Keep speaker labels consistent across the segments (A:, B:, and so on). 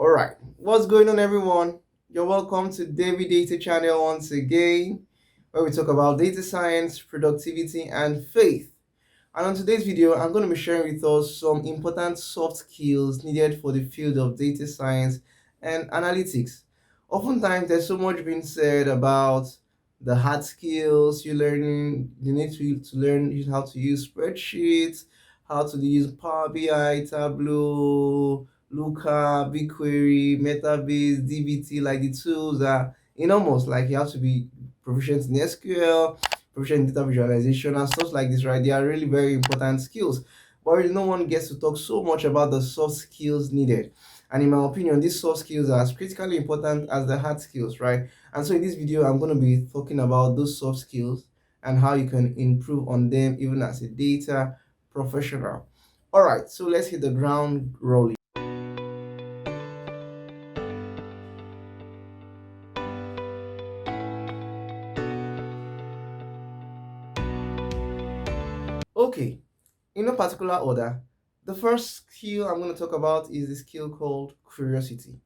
A: All right, what's going on, everyone? You're welcome to David Data Channel once again, where we talk about data science, productivity, and faith. And on today's video, I'm going to be sharing with us some important soft skills needed for the field of data science and analytics. Oftentimes, there's so much being said about the hard skills you need to learn how to use spreadsheets, how to use Power BI, Tableau, Looker, BigQuery, Metabase, DBT, like the tools are enormous. Like you have to be proficient in SQL, proficient in data visualization, and stuff like this, right? They are really very important skills. But really, no one gets to talk so much about the soft skills needed. And in my opinion, these soft skills are as critically important as the hard skills, right? And so in this video, I'm going to be talking about those soft skills and how you can improve on them even as a data professional. All right, so let's hit the ground rolling. Okay, in no particular order, the first skill I'm going to talk about is the skill called curiosity.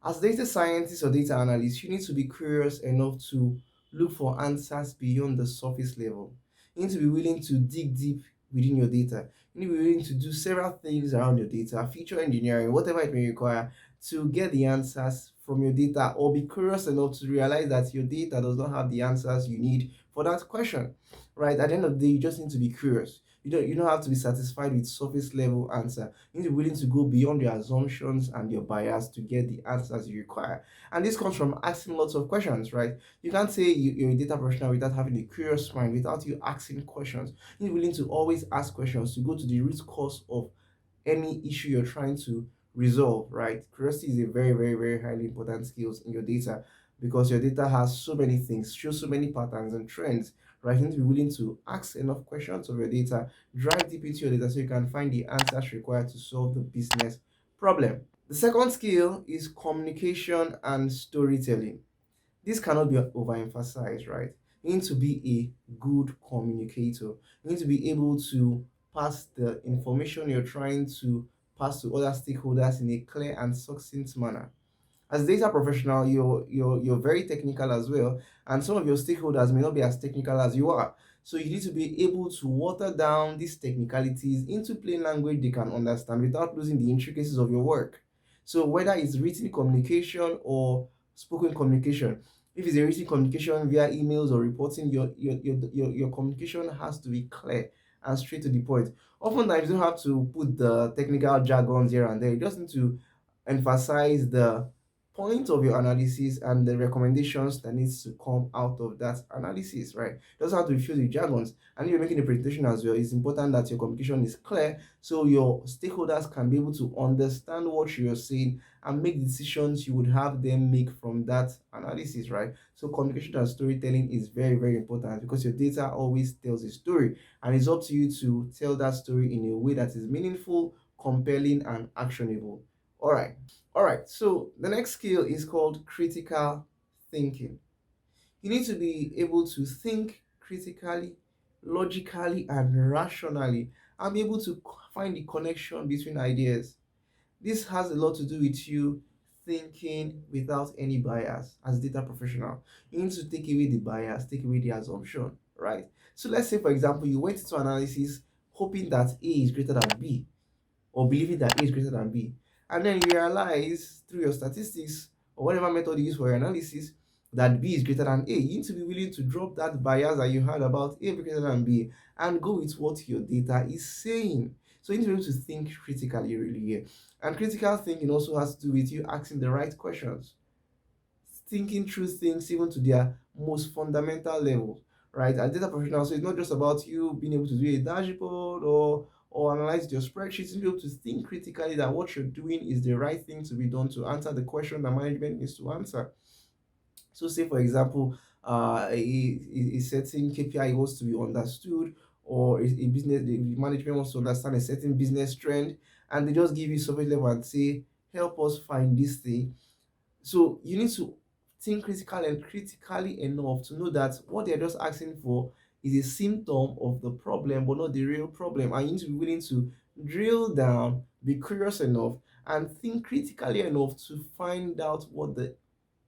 A: As data scientist or data analyst, you need to be curious enough to look for answers beyond the surface level. You need to be willing to dig deep within your data. You need to be willing to do several things around your data, feature engineering, whatever it may require, to get the answers from your data, or be curious enough to realize that your data does not have the answers you need for that question. Right? At the end of the day, you just need to be curious. You don't have to be satisfied with surface level answer. You need to be willing to go beyond your assumptions and your bias to get the answers you require. And this comes from asking lots of questions, right? You can't say you're a data professional without having a curious mind, without you asking questions. You're willing to always ask questions to go to the root cause of any issue you're trying to resolve, right? Curiosity is a very, very, very highly important skills in your data because your data has so many things, shows so many patterns and trends, right? You need to be willing to ask enough questions of your data, drive deep into your data so you can find the answers required to solve the business problem. The second skill is communication and storytelling. This cannot be overemphasized, right? You need to be a good communicator. You need to be able to pass the information you're trying to pass to other stakeholders in a clear and succinct manner. As a data professional, you're very technical as well, and some of your stakeholders may not be as technical as you are. So you need to be able to water down these technicalities into plain language they can understand without losing the intricacies of your work. So whether it's written communication or spoken communication, if it's a written communication via emails or reporting, your communication has to be clear and straight to the point. Oftentimes, you don't have to put the technical jargons here and there. You just need to emphasize the point of your analysis and the recommendations that needs to come out of that analysis, right? It doesn't have to be filled with jargons. And if you're making a presentation as well, it's important that your communication is clear so your stakeholders can be able to understand what you're saying and make decisions you would have them make from that analysis, right? So communication and storytelling is very, very important because your data always tells a story, and it's up to you to tell that story in a way that is meaningful, compelling, and actionable. All right. All right, so the next skill is called critical thinking. You need to be able to think critically, logically, and rationally, and be able to find the connection between ideas. This has a lot to do with you thinking without any bias as a data professional. You need to take away the bias, take away the assumption, right? So let's say, for example, you went into analysis hoping that A is greater than B, or believing that A is greater than B. And then you realize through your statistics or whatever method you use for your analysis that B is greater than A. You need to be willing to drop that bias that you had about A greater than B and go with what your data is saying. So you need to be able to think critically, really here. And critical thinking also has to do with you asking the right questions, thinking through things even to their most fundamental level, right? As data professional, so it's not just about you being able to do a dashboard or analyze your spreadsheets. You be able to think critically that what you're doing is the right thing to be done to answer the question that management needs to answer. So say for example, a certain KPI wants to be understood, or a business the management wants to understand a certain business trend, and they just give you survey level and say, help us find this thing. So you need to think critically enough to know that what they're just asking for is a symptom of the problem, but not the real problem. And you need to be willing to drill down, be curious enough, and think critically enough to find out what the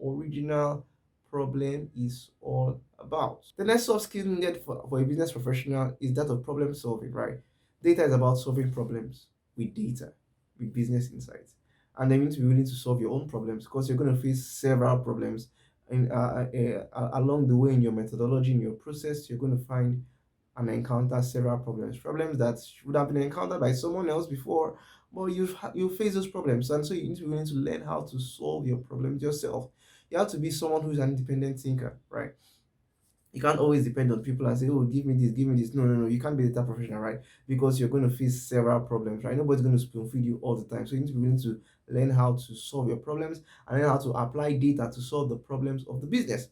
A: original problem is all about. The next soft skill needed for a business professional is that of problem solving, right? Data is about solving problems with data, with business insights. And then you need to be willing to solve your own problems because you're going to face several problems along the way in your methodology, in your process. You're going to find and encounter several problems that would have been encountered by someone else before, but you face those problems, and so you need to be willing to learn how to solve your problems yourself. You have to be someone who's an independent thinker, right? You can't always depend on people and say, oh, give me this, give me this. No, no, no. You can't be a data professional, right? Because you're going to face several problems, right? Nobody's going to spoon feed you all the time. So you need to be willing to learn how to solve your problems and learn how to apply data to solve the problems of the business.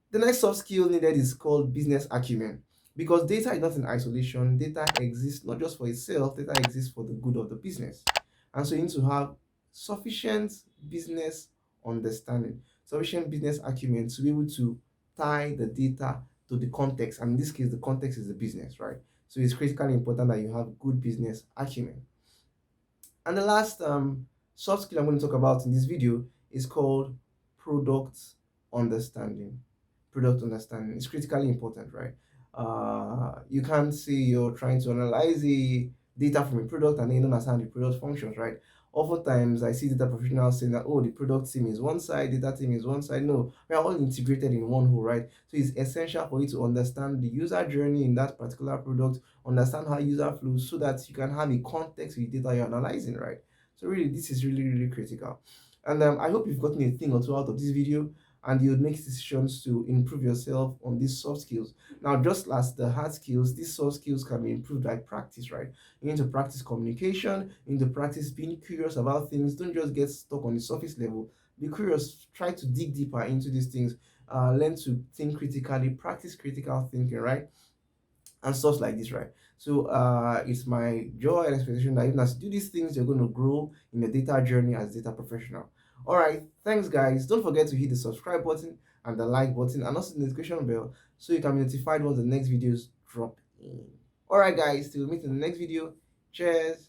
A: The next soft skill needed is called business acumen. Because data is not in isolation, data exists not just for itself, data exists for the good of the business. And so you need to have sufficient business understanding, sufficient business acumen to be able to tie the data to the context. And in this case, the context is the business, right? So it's critically important that you have good business acumen. And the last soft skill I'm going to talk about in this video is called product understanding. Product understanding is critically important, right? You can't say you're trying to analyze the data from a product and then you don't understand the product functions, right? Oftentimes, I see data professionals saying that, oh, the product team is one side, data team is one side. No, we are all integrated in one whole, right? So it's essential for you to understand the user journey in that particular product, understand how user flows so that you can have a context with data you're analyzing, right? So really, this is really, really critical. And I hope you've gotten a thing or two out of this video and you'll make decisions to improve yourself on these soft skills. Now, just as the hard skills, these soft skills can be improved by practice, right? You need to practice communication, you need to practice being curious about things. Don't just get stuck on the surface level. Be curious, try to dig deeper into these things, learn to think critically, practice critical thinking, right? And stuff like this, right? So it's my joy and expectation that even as you do these things, you're going to grow in the data journey as data professional. All right, thanks guys. Don't forget to hit the subscribe button and the like button and also the notification bell so you can be notified when the next videos drop in. All right, guys, till we meet in the next video. Cheers.